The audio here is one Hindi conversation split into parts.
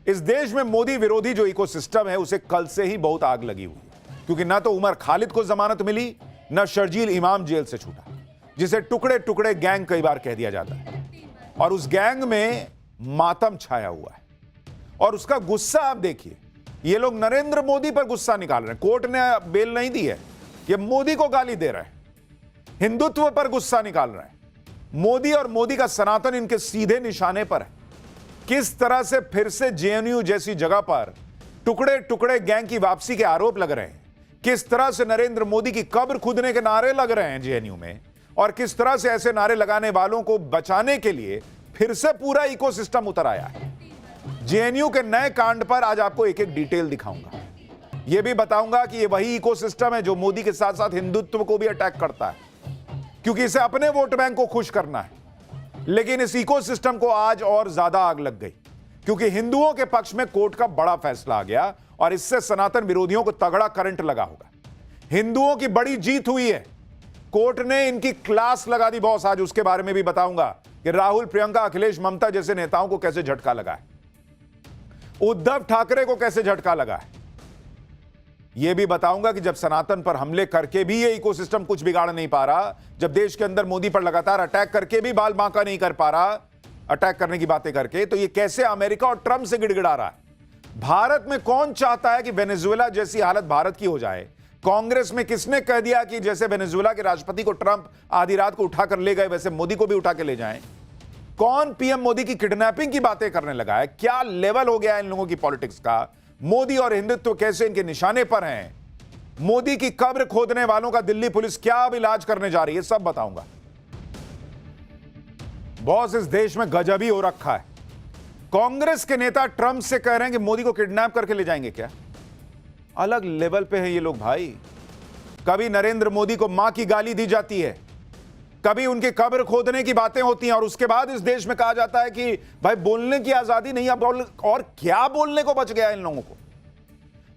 इस देश में मोदी विरोधी जो इकोसिस्टम है उसे कल से ही बहुत आग लगी हुई है, क्योंकि ना तो उमर खालिद को जमानत मिली, ना शर्जील इमाम जेल से छूटा, जिसे टुकड़े टुकड़े गैंग कई बार कह दिया जाता है। और उस गैंग में मातम छाया हुआ है और उसका गुस्सा आप देखिए। ये लोग नरेंद्र मोदी पर गुस्सा निकाल रहे हैं। कोर्ट ने बेल नहीं दी है, ये मोदी को गाली दे रहे हैं, हिंदुत्व पर गुस्सा निकाल रहे हैं। मोदी और मोदी का सनातन इनके सीधे निशाने पर है। किस तरह से फिर से जेएनयू जैसी जगह पर टुकड़े टुकड़े गैंग की वापसी के आरोप लग रहे हैं, किस तरह से नरेंद्र मोदी की कब्र खुदने के नारे लग रहे हैं जेएनयू में, और किस तरह से ऐसे नारे लगाने वालों को बचाने के लिए फिर से पूरा इकोसिस्टम उतर आया है। जेएनयू के नए कांड पर आज आपको एक एक डिटेल दिखाऊंगा। यह भी बताऊंगा कि यह वही इकोसिस्टम है जो मोदी के साथ साथ हिंदुत्व को भी अटैक करता है, क्योंकि इसे अपने वोट बैंक को खुश करना है। लेकिन इस इकोसिस्टम को आज और ज्यादा आग लग गई, क्योंकि हिंदुओं के पक्ष में कोर्ट का बड़ा फैसला आ गया और इससे सनातन विरोधियों को तगड़ा करंट लगा होगा। हिंदुओं की बड़ी जीत हुई है। कोर्ट ने इनकी क्लास लगा दी बॉस। आज उसके बारे में भी बताऊंगा कि राहुल, प्रियंका, अखिलेश, ममता जैसे नेताओं को कैसे झटका लगा है, उद्धव ठाकरे को कैसे झटका लगा है। यह भी बताऊंगा कि जब सनातन पर हमले करके भी ये इकोसिस्टम कुछ बिगाड़ नहीं पा रहा, जब देश के अंदर मोदी पर लगातार अटैक करके भी बाल बांका नहीं कर पा रहा, अटैक करने की बातें करके, तो ये कैसे अमेरिका और ट्रंप से गिड़गिड़ा रहा है। भारत में कौन चाहता है कि वेनेजुएला जैसी हालत भारत की हो जाए। कांग्रेस में किसने कह दिया कि जैसे वेनेजुएला के राष्ट्रपति को ट्रंप आधी रात को उठाकर ले गए वैसे मोदी को भी उठा के ले जाएं। कौन पीएम मोदी की किडनैपिंग की बातें करने लगा है। क्या लेवल हो गया इन लोगों की पॉलिटिक्स का। मोदी और हिंदुत्व कैसे इनके निशाने पर हैं। मोदी की कब्र खोदने वालों का दिल्ली पुलिस क्या अब इलाज करने जा रही है, सब बताऊंगा। बॉस, इस देश में गजब ही हो रखा है। कांग्रेस के नेता ट्रंप से कह रहे हैं कि मोदी को किडनैप करके ले जाएंगे। क्या अलग लेवल पे हैं ये लोग भाई। कभी नरेंद्र मोदी को मां की गाली दी जाती है, कभी उनकी कब्र खोदने की बातें होती हैं, और उसके बाद इस देश में कहा जाता है कि भाई बोलने की आजादी नहीं। अब और क्या बोलने को बच गया इन लोगों को।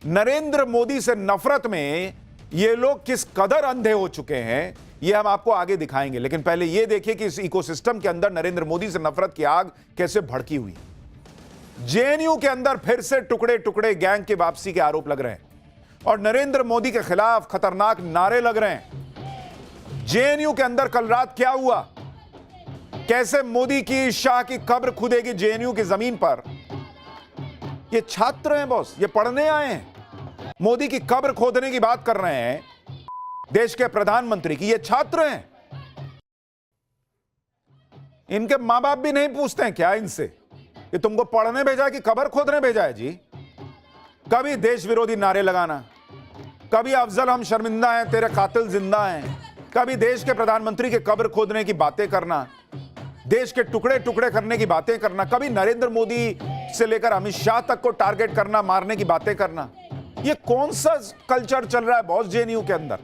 नरेंद्र मोदी से नफरत में ये लोग किस कदर अंधे हो चुके हैं, ये हम आपको आगे दिखाएंगे। लेकिन पहले ये देखिए कि इस इकोसिस्टम के अंदर नरेंद्र मोदी से नफरत की आग कैसे भड़की हुई। जेएनयू के अंदर फिर से टुकड़े टुकड़े गैंग की वापसी के आरोप लग रहे हैं और नरेंद्र मोदी के खिलाफ खतरनाक नारे लग रहे हैं। जेएनयू के अंदर कल रात क्या हुआ, कैसे मोदी की, शाह की कब्र खुदेगी जेएनयू की जमीन पर। ये छात्र हैं बॉस, ये पढ़ने आए हैं। मोदी की कब्र खोदने की बात कर रहे हैं देश के प्रधानमंत्री की। ये छात्र हैं। इनके मां बाप भी नहीं पूछते हैं क्या इनसे कि तुमको पढ़ने भेजा है कि कब्र खोदने भेजा है जी। कभी देश विरोधी नारे लगाना, कभी अफजल हम शर्मिंदा हैं तेरे कातिल जिंदा हैं, कभी देश के प्रधानमंत्री के कब्र खोदने की बातें करना, देश के टुकड़े टुकड़े करने की बातें करना, कभी नरेंद्र मोदी से लेकर अमित शाह तक को टारगेट करना, मारने की बातें करना। ये कौन सा कल्चर चल रहा है बॉस जेएनयू के अंदर।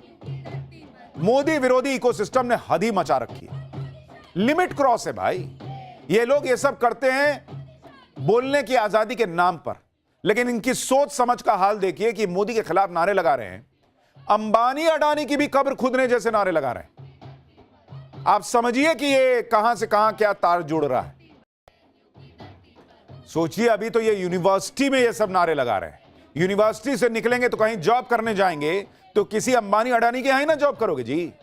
मोदी विरोधी इकोसिस्टम ने हद ही मचा रखी है। लिमिट क्रॉस है भाई। ये लोग ये सब करते हैं बोलने की आजादी के नाम पर, लेकिन इनकी सोच समझ का हाल देखिए कि मोदी के खिलाफ नारे लगा रहे हैं, अंबानी अडानी की भी कब्र खुदने जैसे नारे लगा रहे हैं। आप समझिए कि ये कहां से कहां क्या तार जुड़ रहा है। सोचिए, अभी तो ये यूनिवर्सिटी में ये सब नारे लगा रहे हैं। यूनिवर्सिटी से निकलेंगे तो कहीं जॉब करने जाएंगे तो किसी अंबानी अडानी के यहां ही ना जॉब करोगे जी।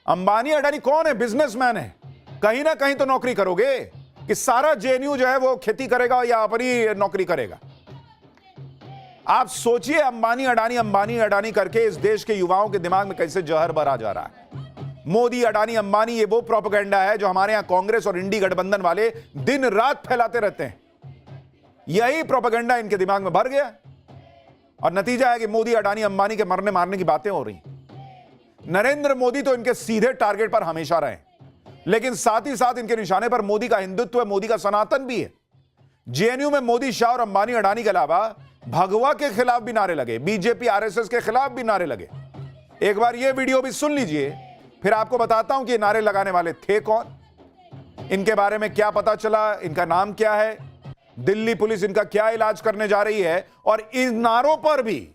अंबानी अडानी कौन है, बिजनेसमैन है, कहीं ना कहीं तो नौकरी करोगे। कि सारा जेएनयू जो है वो खेती करेगा या अपनी नौकरी करेगा। आप सोचिए, अंबानी अडानी करके इस देश के युवाओं के दिमाग में कैसे जहर भरा जा रहा है। मोदी, अडानी, अंबानी, ये वो प्रोपेगेंडा है जो हमारे यहां कांग्रेस और इंडी गठबंधन वाले दिन रात फैलाते रहते हैं। यही प्रोपेगेंडा इनके दिमाग में भर गया और नतीजा है कि मोदी, अडानी, अंबानी के मरने मारने की बातें हो रही। नरेंद्र मोदी तो इनके सीधे टारगेट पर हमेशा रहे, लेकिन साथ ही साथ इनके निशाने पर मोदी का हिंदुत्व, मोदी का सनातन भी है। जेएनयू में मोदी, शाह और अंबानी अडानी के अलावा भगवा के खिलाफ भी नारे लगे, बीजेपी आरएसएस के खिलाफ भी नारे लगे। एक बार ये वीडियो भी सुन लीजिए, फिर आपको बताता हूं कि ये नारे लगाने वाले थे कौन, इनके बारे में क्या पता चला, इनका नाम क्या है, दिल्ली पुलिस इनका क्या इलाज करने जा रही है, और इन नारों पर भी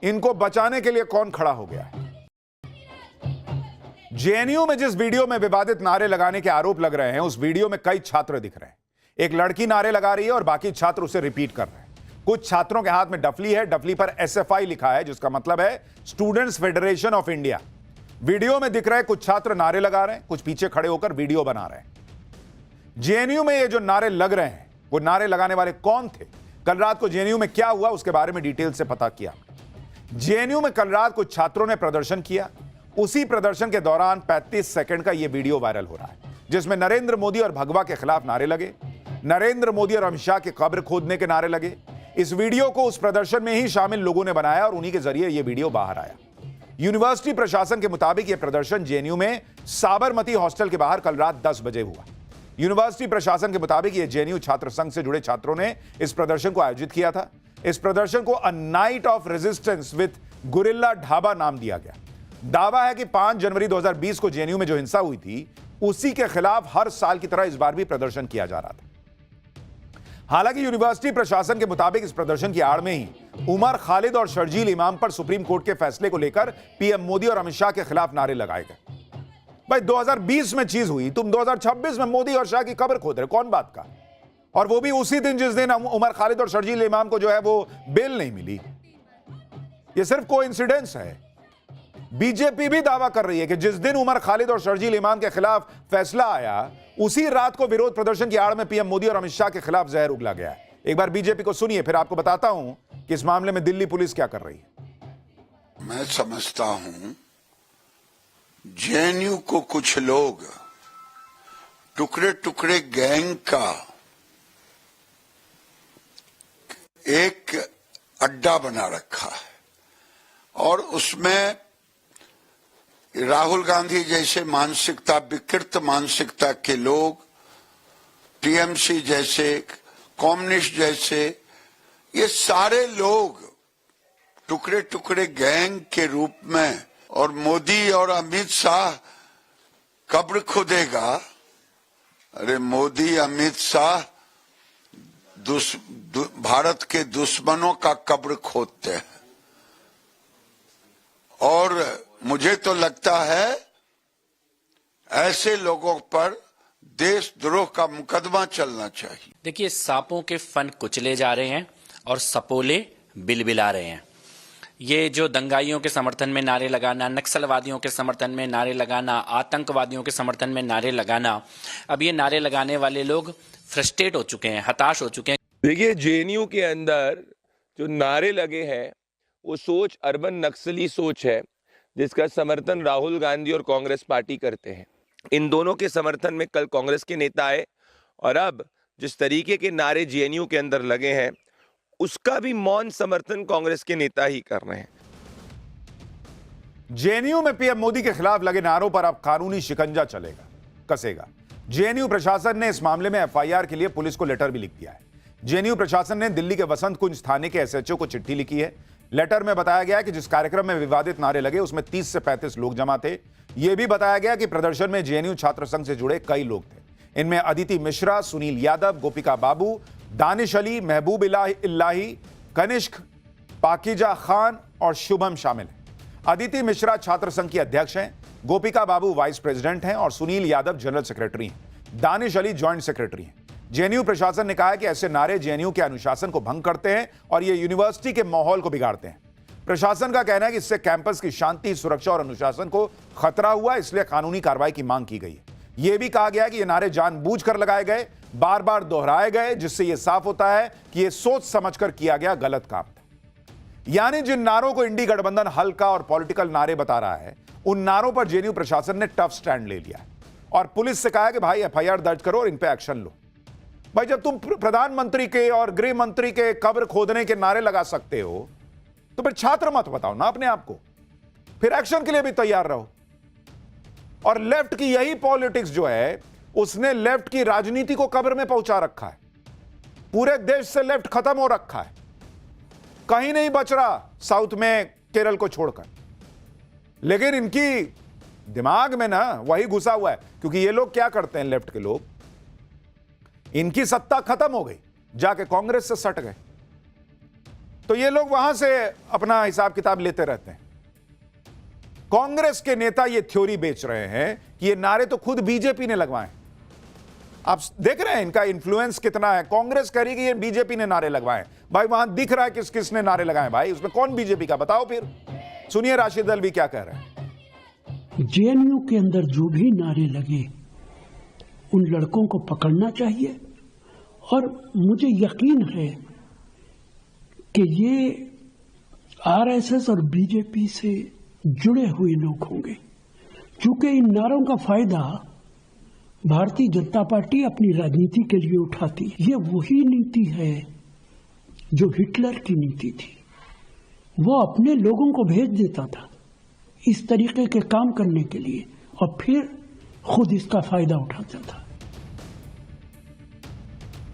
इनको बचाने के लिए कौन खड़ा हो गया है। जेएनयू में जिस वीडियो में विवादित नारे लगाने के आरोप लग रहे हैं, उस वीडियो में कई छात्र दिख रहे हैं। एक लड़की नारे लगा रही है और बाकी छात्र उसे रिपीट कर रहे हैं। कुछ छात्रों के हाथ में डफली है, डफली पर एसएफआई लिखा है, जिसका मतलब है students federation of India. Video में दिख रहे कुछ छात्र नारे लगा रहे हैं, कुछ पीछे खड़े होकर वीडियो बना रहे हैं। जेएनयू में ये जो नारे लग रहे हैं, वो नारे लगाने वाले कौन थे, कल रात को जेएनयू में क्या हुआ, उसके बारे में डिटेल से पता किया। जेएनयू में कल रात कुछ छात्रों ने प्रदर्शन किया। उसी प्रदर्शन के दौरान 35 सेकंड का यह वीडियो वायरल हो रहा है, जिसमें नरेंद्र मोदी और भगवा के खिलाफ नारे लगे, नरेंद्र मोदी और अमित शाह के कब्र खोदने के नारे लगे। इस वीडियो को उस प्रदर्शन में ही शामिल लोगों ने बनाया और उन्हीं के जरिए यह वीडियो बाहर आया। यूनिवर्सिटी प्रशासन के मुताबिक यह प्रदर्शन जेएनयू में साबरमती हॉस्टल के बाहर कल रात 10 बजे हुआ। यूनिवर्सिटी प्रशासन के मुताबिक यह जेएनयू छात्र संघ से जुड़े छात्रों ने इस प्रदर्शन को आयोजित किया था। इस प्रदर्शन को a night of resistance with guerrilla dhaba नाम दिया गया। दावा है कि 5 जनवरी 2020 को जेएनयू में जो हिंसा हुई थी, उसी के खिलाफ हर साल की तरह इस बार भी प्रदर्शन किया जा रहा था। हालांकि यूनिवर्सिटी प्रशासन के मुताबिक इस प्रदर्शन की आड़ में ही उमर खालिद और शर्जील इमाम पर सुप्रीम कोर्ट के फैसले को लेकर पीएम मोदी और अमित शाह के खिलाफ नारे लगाए गए। भाई 2020 में चीज हुई, तुम 2026 में मोदी और शाह की कब्र खोद रहे, कौन बात का? और वो भी उसी दिन जिस दिन उमर खालिद और शर्जील इमाम को जो है वो बेल नहीं मिली। ये सिर्फ कोइंसिडेंस है। बीजेपी भी दावा कर रही है कि जिस दिन उमर खालिद और शर्जील इमाम के खिलाफ फैसला आया, उसी रात को विरोध प्रदर्शन की आड़ में पीएम मोदी और अमित शाह के खिलाफ जहर उगला गया है। एक बार बीजेपी को सुनिए, फिर आपको बताता हूं कि इस मामले में दिल्ली पुलिस क्या कर रही है। मैं समझता हूं जेएनयू को कुछ लोग टुकड़े टुकड़े गैंग का एक अड्डा बना रखा है और उसमें राहुल गांधी जैसे मानसिकता, विकृत मानसिकता के लोग, टीएमसी जैसे, कम्युनिस्ट जैसे, ये सारे लोग टुकड़े टुकड़े गैंग के रूप में, और मोदी और अमित शाह कब्र खोदेगा। अरे मोदी अमित शाह भारत के दुश्मनों का कब्र खोदते हैं। और मुझे तो लगता है ऐसे लोगों पर देशद्रोह का मुकदमा चलना चाहिए। देखिए, सांपों के फन कुचले जा रहे हैं और सपोले बिलबिला रहे हैं। ये जो दंगाइयों के समर्थन में नारे लगाना, नक्सलवादियों के समर्थन में नारे लगाना, आतंकवादियों के समर्थन में नारे लगाना, अब ये नारे लगाने वाले लोग फ्रस्ट्रेट हो चुके हैं, हताश हो चुके हैं। देखिए, जेएनयू के अंदर जो नारे लगे हैं वो सोच अर्बन नक्सली सोच है, जिसका समर्थन राहुल गांधी और कांग्रेस पार्टी करते हैं। इन दोनों के समर्थन में कल कांग्रेस के नेता आए और अब जिस तरीके के नारे जेएनयू के अंदर लगे हैं, उसका भी मौन समर्थन कांग्रेस के नेता ही कर रहे हैं। जेएनयू में पीएम मोदी के खिलाफ लगे नारों पर अब कानूनी शिकंजा कसेगा। जेएनयू प्रशासन ने इस मामले में एफआईआर के लिए पुलिस को लेटर भी लिख दिया है। जेएनयू प्रशासन ने दिल्ली के वसंत कुंज थाने के एसएचओ को चिट्ठी लिखी है। लेटर में बताया गया कि जिस कार्यक्रम में विवादित नारे लगे उसमें 30 से 35 लोग जमा थे। यह भी बताया गया कि प्रदर्शन में जेएनयू छात्र संघ से जुड़े कई लोग थे। इनमें अदिति मिश्रा, सुनील यादव, गोपिका बाबू, दानिश अली, महबूब इलाही, कनिष्क, पाकिजा खान और शुभम शामिल हैं। अदिति मिश्रा छात्र संघ की अध्यक्ष हैं, गोपिका बाबू वाइस प्रेसिडेंट हैं और सुनील यादव जनरल सेक्रेटरी हैं। दानिश अली ज्वाइंट सेक्रेटरी हैं। जेएनयू प्रशासन ने कहा है कि ऐसे नारे जेएनयू के अनुशासन को भंग करते हैं और ये यूनिवर्सिटी के माहौल को बिगाड़ते हैं। प्रशासन का कहना है कि इससे कैंपस की शांति, सुरक्षा और अनुशासन को खतरा हुआ, इसलिए कानूनी कार्रवाई की मांग की गई है। यह भी कहा गया है कि ये नारे जानबूझकर लगाए गए, बार बार दोहराए गए, जिससे यह साफ होता है कि यह सोच समझकर किया गया गलत काम था। यानी जिन नारों को इंडी गठबंधन हल्का और पॉलिटिकल नारे बता रहा है, उन नारों पर जेएनयू प्रशासन ने टफ स्टैंड ले लिया है और पुलिस से कहा है कि भाई एफआईआर दर्ज करो और इन पे एक्शन लो। भाई जब तुम प्रधानमंत्री के और गृह मंत्री के कब्र खोदने के नारे लगा सकते हो, तो फिर छात्र मत बताओ ना अपने आप को, फिर एक्शन के लिए भी तैयार रहो। और लेफ्ट की यही पॉलिटिक्स जो है, उसने लेफ्ट की राजनीति को कब्र में पहुंचा रखा है। पूरे देश से लेफ्ट खत्म हो रखा है, कहीं नहीं बच रहा साउथ में केरल को छोड़कर। लेकिन इनकी दिमाग में ना वही घुसा हुआ है, क्योंकि ये लोग क्या करते हैं, लेफ्ट के लोग, इनकी सत्ता खत्म हो गई, जाके कांग्रेस से सट गए, तो ये लोग वहां से अपना हिसाब किताब लेते रहते हैं। कांग्रेस के नेता ये थ्योरी बेच रहे हैं कि ये नारे तो खुद बीजेपी ने लगवाए। आप देख रहे हैं इनका इन्फ्लुएंस कितना है। कांग्रेस कह रही है कि ये बीजेपी ने नारे लगवाए, भाई वहां दिख रहा है किस किसने नारे लगाए भाई, उसमें कौन बीजेपी का, बताओ फिर। सुनिए राशिद अल्वी क्या कह रहे हैं। जेएनयू के अंदर जो भी नारे लगे उन लड़कों को पकड़ना चाहिए, और मुझे यकीन है कि ये आरएसएस और बीजेपी से जुड़े हुए लोग होंगे, क्योंकि इन नारों का फायदा भारतीय जनता पार्टी अपनी राजनीति के लिए उठाती है। ये वही नीति है जो हिटलर की नीति थी, वो अपने लोगों को भेज देता था इस तरीके के काम करने के लिए और फिर खुद इसका फायदा उठाता था।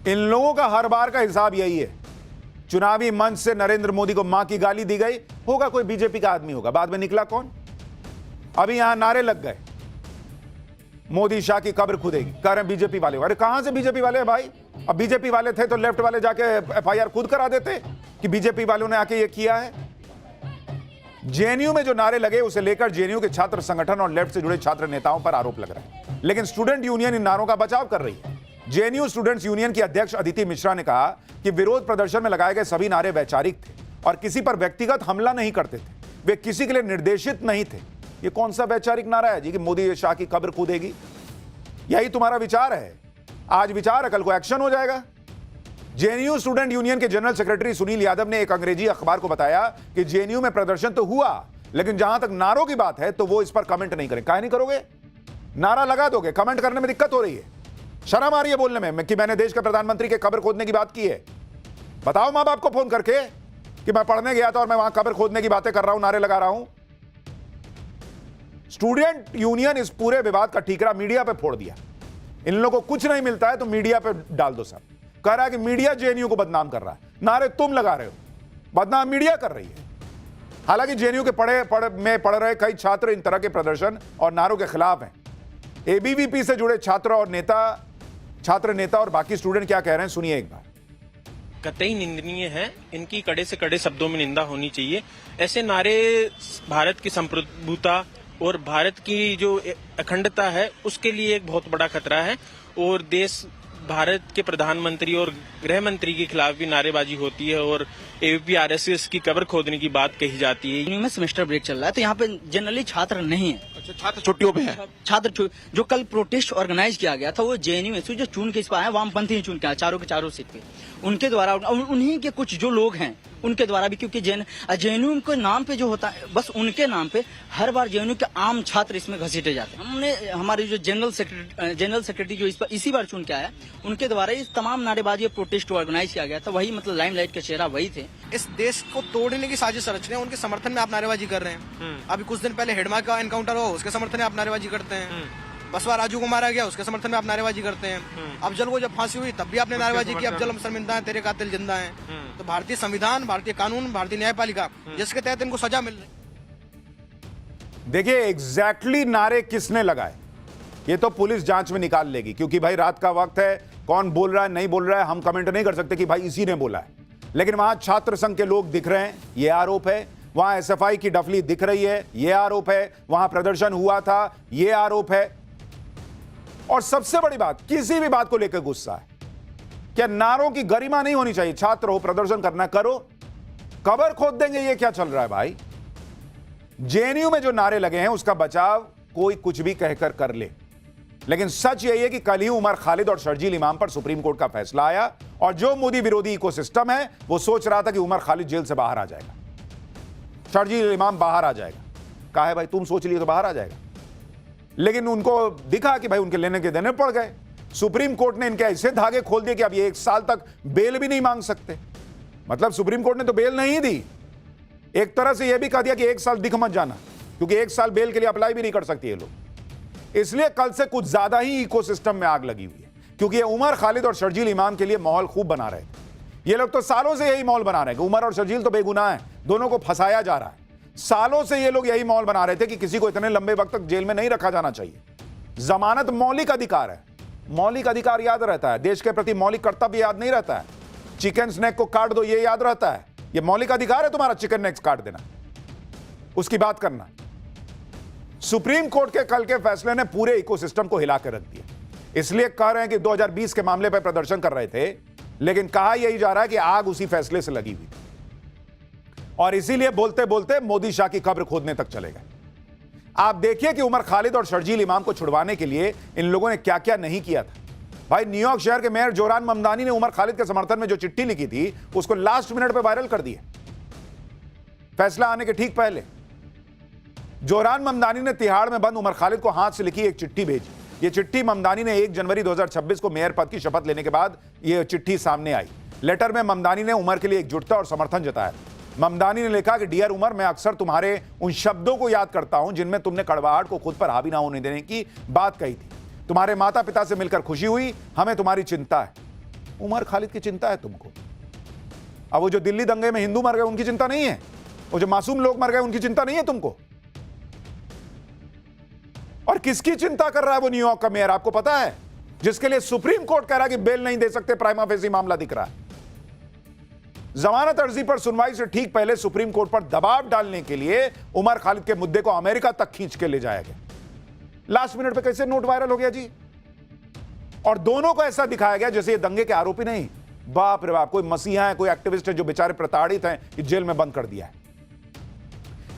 इन लोगों का हर बार का हिसाब यही है। चुनावी मंच से नरेंद्र मोदी को मां की गाली दी गई, होगा कोई बीजेपी का आदमी होगा, बाद में निकला कौन। अभी यहां नारे लग गए, मोदी शाह की कब्र खुदेगी, कह रहे हैं बीजेपी वाले। अरे कहां से बीजेपी वाले हैं भाई? अब बीजेपी वाले थे तो लेफ्ट वाले जाके एफआईआर खुद करा देते कि बीजेपी वालों ने आके ये किया है। जेएनयू में जो नारे लगे उसे लेकर जेएनयू के छात्र संगठन और लेफ्ट से जुड़े छात्र नेताओं पर आरोप लग रहा है, लेकिन स्टूडेंट यूनियन इन नारों का बचाव कर रही है। जेएनयू स्टूडेंट्स यूनियन की अध्यक्ष अदिति मिश्रा ने कहा कि विरोध प्रदर्शन में लगाए गए सभी नारे वैचारिक थे और किसी पर व्यक्तिगत हमला नहीं करते थे, वे किसी के लिए निर्देशित नहीं थे। ये कौन सा वैचारिक नारा है जी कि मोदी शाह की कब्र कूदेगी? यही तुम्हारा विचार है? आज विचार है, कल को एक्शन हो जाएगा। जेएनयू स्टूडेंट यूनियन के जनरल सेक्रेटरी सुनील यादव ने एक अंग्रेजी अखबार को बताया कि जेएनयू में प्रदर्शन तो हुआ, लेकिन जहां तक नारों की बात है तो वो इस पर कमेंट नहीं करें। काहे नहीं करोगे? नारा लगा दोगे, कमेंट करने में दिक्कत हो रही है, शर्म आ रही है बोलने में कि मैंने देश के प्रधानमंत्री के कब्र खोदने की बात की है। बताओ मां बाप को फोन करके कि मैं पढ़ने गया था और मैं वहां कब्र खोदने की बातें कर रहा हूं, नारे लगा रहा हूं। स्टूडेंट यूनियन इस पूरे विवाद का ठीकरा मीडिया पे फोड़ दिया। इन लोगों को कुछ नहीं मिलता है तो मीडिया पे डाल दो सब। कह रहा है कि मीडिया जेएनयू को बदनाम कर रहा है, नारे तुम लगा रहे हो, बदनाम मीडिया कर रही है। हालांकि जेएनयू के पढ़ रहे कई छात्र इन तरह के प्रदर्शन और नारों के खिलाफ हैं। एबीवीपी से जुड़े छात्र नेता और बाकी स्टूडेंट क्या कह रहे हैं, सुनिए एक बार। कतई निंदनीय है, इनकी कड़े से कड़े शब्दों में निंदा होनी चाहिए। ऐसे नारे भारत की संप्रभुता और भारत की जो अखंडता है उसके लिए एक बहुत बड़ा खतरा है, और देश भारत के प्रधानमंत्री और गृह मंत्री के खिलाफ भी नारेबाजी होती है और एबीपी आरएसएस की कब्र खोदने की बात कही जाती है। यूनिवर्सिटी में सेमेस्टर ब्रेक चल रहा है तो यहाँ पे जनरली छात्र नहीं है। अच्छा, छात्र छुट्टियों पे हैं। छात्र जो कल प्रोटेस्ट ऑर्गेनाइज किया गया था वो जेएनयू जो चुन के इस पर आए, वामपंथी चुन के आए चारों के चारों सीट पे, उनके द्वारा, उन्हीं के कुछ जो लोग हैं उनके द्वारा भी, क्योंकि जेएनयू के नाम पे जो होता है बस उनके नाम पे हर बार जेएनयू के आम छात्र इसमें घसीटे जाते हैं। हमने हमारे जो जनरल सेक्रेटरी जो इसी बार चुन के आया, उनके द्वारा इस तमाम नारेबाजी प्रोटेस्ट ऑर्गेनाइज किया गया था, वही मतलब लाइमलाइट का चेहरा वही थे। इस देश को तोड़ने की साजिश रच रहे हैं, उनके समर्थन में आप नारेबाजी कर रहे हैं। अभी कुछ दिन पहले हेडमा का एनकाउंटर हुआ, उसके समर्थन में आप नारेबाजी करते हैं। बसवा राजू को मारा गया, उसके समर्थन में आप नारेबाजी करते हैं। अब जल को जब फांसी हुई तब भी आपने नारेबाजी की, अब जल शर्मिंदा है, तेरे कातिल जिंदा है। तो भारतीय संविधान, भारतीय कानून, भारतीय न्यायपालिका जिसके तहत इनको सजा मिल रही। देखिए एग्जैक्टली नारे किसने लगाए ये तो पुलिस जांच में निकाल लेगी, क्योंकि भाई रात का वक्त है, कौन बोल रहा है नहीं बोल रहा है हम कमेंट नहीं कर सकते कि भाई इसी ने बोला है। लेकिन वहां छात्र संघ के लोग दिख रहे हैं, यह आरोप है। वहां एसएफआई की डफली दिख रही है, यह आरोप है। वहां प्रदर्शन हुआ था, यह आरोप है। और सबसे बड़ी बात, किसी भी बात को लेकर गुस्सा है। क्या नारों की गरिमा नहीं होनी चाहिए? छात्र हो, प्रदर्शन करना करो, कब्र खोद देंगे, ये क्या चल रहा है भाई? जेएनयू में जो नारे लगे हैं उसका बचाव कोई कुछ भी कहकर कर ले, लेकिन सच यही है कि कल ही उमर खालिद और शर्जील इमाम पर सुप्रीम कोर्ट का फैसला आया, और जो मोदी विरोधी इकोसिस्टम है वो सोच रहा था कि उमर खालिद जेल से बाहर आ जाएगा, शर्जील इमाम बाहर आ जाएगा। कहा है भाई तुम सोच लिए तो बाहर आ जाएगा, लेकिन उनको दिखा कि भाई उनके लेने के देने पड़ गए। सुप्रीम कोर्ट ने इनके ऐसे धागे खोल दिए कि अब ये 1 साल तक बेल भी नहीं मांग सकते। मतलब सुप्रीम कोर्ट ने तो बेल नहीं दी, एक तरह से यह भी कह दिया कि 1 साल दिख मत जाना, क्योंकि 1 साल बेल के लिए अप्लाई भी नहीं कर सकती ये लोग। इसलिए कल से कुछ ज्यादा ही इकोसिस्टम में आग लगी हुई है, क्योंकि ये उमर खालिद और शर्जील इमाम के लिए माहौल खूब बना रहे थे। ये लोग तो सालों से यही माहौल बना रहे हैं कि उमर और शर्जील तो बेगुनाह हैं, दोनों को फंसाया जा रहा है। सालों से ये लोग यही माहौल बना रहे थे कि किसी को इतने लंबे वक्त तक जेल में नहीं रखा जाना चाहिए। जमानत मौलिक अधिकार है, मौलिक अधिकार याद रहता है, देश के प्रति मौलिक कर्तव्य याद नहीं रहता है। चिकन स्नैक को काट दो ये याद रहता है, ये मौलिक अधिकार है तुम्हारा चिकन नेक्स काट देना, उसकी बात करना। सुप्रीम कोर्ट के कल के फैसले ने पूरे इकोसिस्टम को हिला कर रख दिया। इसलिए कह रहे हैं कि 2020 के मामले पर प्रदर्शन कर रहे थे, लेकिन कहा यही जा रहा है कि आग उसी फैसले से लगी हुई और इसीलिए बोलते बोलते मोदी शाह की कब्र खोदने तक चले गए। आप देखिए कि उमर खालिद और शर्जील इमाम को छुड़वाने के लिए इन लोगों ने क्या क्या नहीं किया था। भाई, न्यूयॉर्क शहर के मेयर जोरान ममदानी ने उमर खालिद के समर्थन में जो चिट्ठी लिखी थी उसको लास्ट मिनट पे वायरल कर दिया, फैसला आने के ठीक पहले। जोरान ममदानी ने तिहाड़ में बंद उमर खालिद को हाथ से लिखी एक चिट्ठी भेजी। यह चिट्ठी ममदानी ने 1 जनवरी 2026 को मेयर पद की शपथ लेने के बाद यह चिट्ठी सामने आई। लेटर में ममदानी ने उमर के लिए एकजुटता और समर्थन जताया। ममदानी ने लिखा कि डियर उमर, मैं अक्सर तुम्हारे उन शब्दों को याद करता हूं जिनमें तुमने कड़वाहट को खुद पर हावी ना होने देने की बात कही थी। तुम्हारे माता पिता से मिलकर खुशी हुई, हमें तुम्हारी चिंता है। उमर खालिद की चिंता है तुमको। अब वो जो दिल्ली दंगे में हिंदू मर गए उनकी चिंता नहीं है, वो जो मासूम लोग मर गए उनकी चिंता नहीं है तुमको। और किसकी चिंता कर रहा है वो न्यूयॉर्क का मेयर, आपको पता है? जिसके लिए सुप्रीम कोर्ट कह रहा है कि बेल नहीं दे सकते, प्राइमा फेसी मामला दिख रहा है। जमानत अर्जी पर सुनवाई से ठीक पहले सुप्रीम कोर्ट पर दबाव डालने के लिए उमर खालिद के मुद्दे को अमेरिका तक खींच के ले जाया गया। लास्ट मिनट पे कैसे नोट वायरल हो गया जी? और दोनों को ऐसा दिखाया गया जैसे ये दंगे के आरोपी नहीं, बाप रे बाप, कोई मसीहा है, कोई एक्टिविस्ट है जो बेचारे प्रताड़ित हैं कि जेल में बंद कर दिया है।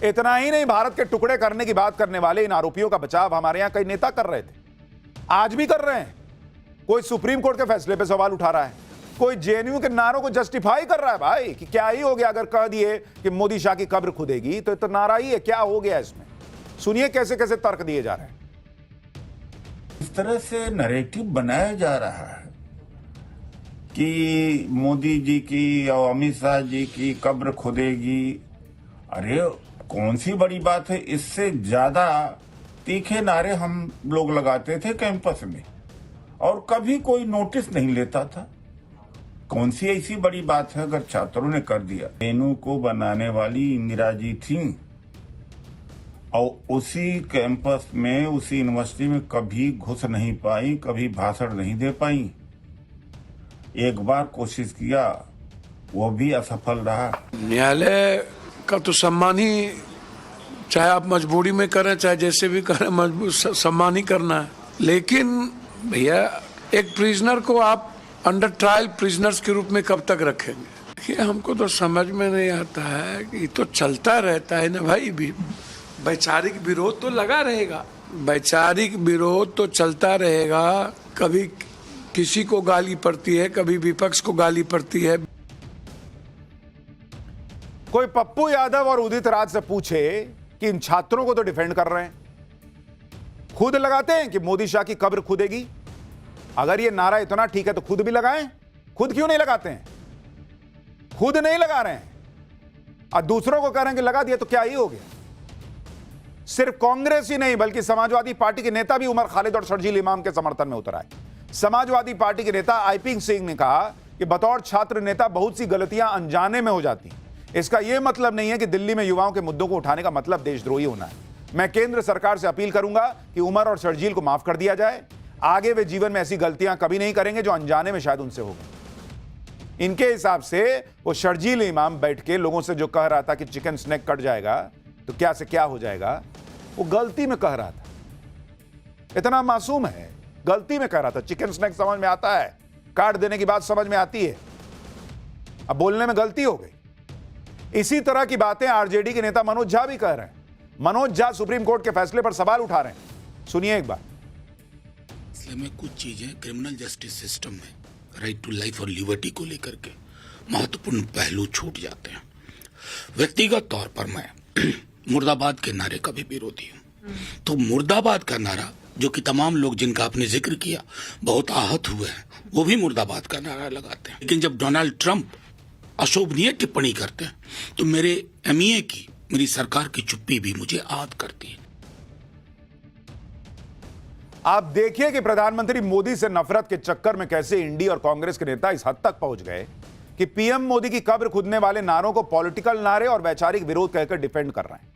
इतना ही नहीं, भारत के टुकड़े करने की बात करने वाले इन आरोपियों का बचाव हमारे यहां कई नेता कर रहे थे, आज भी कर रहे हैं। कोई सुप्रीम कोर्ट के फैसले पे सवाल उठा रहा है, कोई जेएनयू के नारों को जस्टिफाई कर रहा है। भाई, कि क्या ही हो गया अगर कह दिए कि मोदी शाह की कब्र खुदेगी, तो नारा ही है, क्या हो गया इसमें? सुनिए कैसे कैसे तर्क दिए जा रहे हैं। इस तरह से नैरेटिव बनाया जा रहा है कि मोदी जी की और अमित शाह जी की कब्र खुदेगी। अरे कौन सी बड़ी बात है? इससे ज्यादा तीखे नारे हम लोग लगाते थे कैंपस में और कभी कोई नोटिस नहीं लेता था। कौन सी ऐसी बड़ी बात है अगर छात्रों ने कर दिया? जेएनयू को बनाने वाली इंदिरा जी थी और उसी कैंपस में, उसी यूनिवर्सिटी में कभी घुस नहीं पाई, कभी भाषण नहीं दे पाई। एक बार कोशिश किया, वो भी असफल रहा। न्यायालय का तो सम्मान ही, चाहे आप मजबूरी में करें चाहे जैसे भी करें, मजबूर सम्मान ही करना है। लेकिन भैया, एक प्रिजनर को आप अंडर ट्रायल प्रिजनर्स के रूप में कब तक रखेंगे? ये हमको तो समझ में नहीं आता है कि ये तो चलता रहता है ना भाई। भी वैचारिक विरोध तो लगा रहेगा, वैचारिक विरोध तो चलता रहेगा। कभी किसी को गाली पड़ती है, कभी विपक्ष को गाली पड़ती है। कोई पप्पू यादव और उदित राज से पूछे कि इन छात्रों को तो डिफेंड कर रहे हैं, खुद लगाते हैं कि मोदी शाह की कब्र खुदेगी। अगर ये नारा इतना ठीक है तो खुद भी लगाएं। खुद क्यों नहीं लगाते हैं? खुद नहीं लगा रहे हैं और दूसरों को कह रहे हैं कि लगा दिया, तो क्या ही हो गया? सिर्फ कांग्रेस ही नहीं बल्कि समाजवादी पार्टी के नेता भी उमर खालिद और शर्जील इमाम के समर्थन में उतर आए। समाजवादी पार्टी के नेता आईपी सिंह ने कहा कि बतौर छात्र नेता बहुत सी गलतियां अनजाने में हो जाती हैं। इसका यह मतलब नहीं है कि दिल्ली में युवाओं के मुद्दों को उठाने का मतलब देशद्रोही होना है। मैं केंद्र सरकार से अपील करूंगा कि उमर और शर्जील को माफ कर दिया जाए। आगे वे जीवन में ऐसी गलतियां कभी नहीं करेंगे जो अनजाने में शायद उनसे हो गई। इनके हिसाब से वो शर्जील इमाम बैठ के लोगों से जो कह रहा था कि चिकन स्नैक कट जाएगा तो क्या से क्या हो जाएगा, वो गलती में कह रहा था। इतना मासूम है, गलती में कह रहा था। चिकन स्नैक समझ में आता है, काट देने की बात समझ में आती है, अब बोलने में गलती हो गई। इसी तरह की बातें आरजेडी के नेता मनोज झा भी कह रहे हैं। मनोज झा सुप्रीम कोर्ट के फैसले पर सवाल उठा रहे हैं, सुनिए एक बार। में कुछ चीजें क्रिमिनल जस्टिस सिस्टम में राइट टू लाइफ और लिबर्टी को लेकर के महत्वपूर्ण पहलू छूट जाते हैं। व्यक्तिगत तौर पर मैं मुर्दाबाद के नारे का भी विरोधी हूँ। तो मुर्दाबाद का नारा, जो कि तमाम लोग जिनका आपने जिक्र किया बहुत आहत हुए हैं, वो भी मुर्दाबाद का नारा लगाते हैं। लेकिन जब डोनाल्ड ट्रंप अशोभनीय टिप्पणी करते हैं तो मेरे एमईए की, मेरी सरकार की चुप्पी भी मुझे आहत करती है। आप देखिए कि प्रधानमंत्री मोदी से नफरत के चक्कर में कैसे इंडी और कांग्रेस के नेता इस हद तक पहुंच गए कि पीएम मोदी की कब्र खुदने वाले नारों को पॉलिटिकल नारे और वैचारिक विरोध कहकर डिफेंड कर रहे हैं।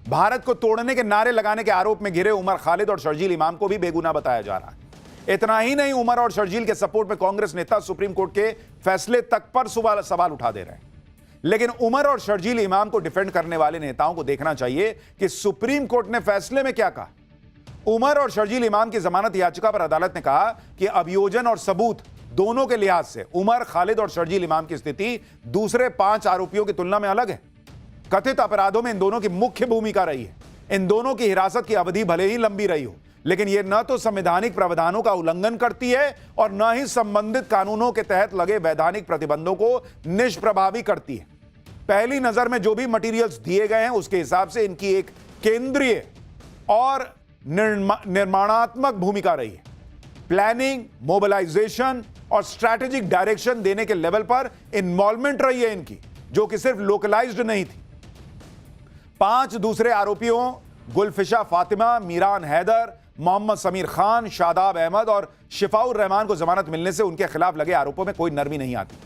भारत को तोड़ने के नारे लगाने के आरोप में घिरे उमर खालिद और शर्जील इमाम को भी बेगुनाह बताया जा रहा है। इतना ही नहीं, उमर और शर्जील के सपोर्ट में कांग्रेस नेता सुप्रीम कोर्ट के फैसले तक पर सवाल उठा दे रहे हैं। लेकिन उमर और शर्जील इमाम को डिफेंड करने वाले नेताओं को देखना चाहिए कि सुप्रीम कोर्ट ने फैसले में क्या कहा। उमर और शर्जील इमाम की जमानत याचिका पर अदालत ने कहा कि अभियोजन और सबूत दोनों के लिहाज से उमर, खालिद और शर्जील इमाम की स्थिति दूसरे 5 आरोपियों की तुलना में अलग है। कथित अपराधों में इन दोनों की मुख्य भूमिका रही है। इन दोनों की हिरासत की अवधि भले ही लंबी रही हो, लेकिन यह न तो संवैधानिक प्रावधानों का उल्लंघन करती है और न ही संबंधित कानूनों के तहत लगे वैधानिक प्रतिबंधों को निष्प्रभावी करती है। पहली नजर में जो भी मटेरियल्स दिए गए हैं उसके हिसाब से इनकी एक केंद्रीय और निर्माणात्मक भूमिका रही है। प्लानिंग, मोबिलाइजेशन और स्ट्रैटेजिक डायरेक्शन देने के लेवल पर इन्वॉल्वमेंट रही है इनकी, जो कि सिर्फ लोकलाइज्ड नहीं थी। 5 दूसरे आरोपियों गुलफिशा फातिमा, मीरान हैदर, मोहम्मद समीर खान, शादाब अहमद और शिफाउर रहमान को जमानत मिलने से उनके खिलाफ लगे आरोपों में कोई नरमी नहीं आती।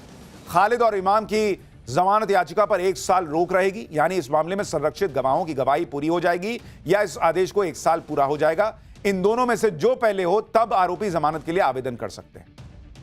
खालिद और इमाम की जमानत याचिका पर 1 साल रोक रहेगी, यानी इस मामले में संरक्षित गवाहों की गवाही पूरी हो जाएगी या इस आदेश को 1 साल पूरा हो जाएगा। इन दोनों में से जो पहले हो तब आरोपी जमानत के लिए आवेदन कर सकते हैं।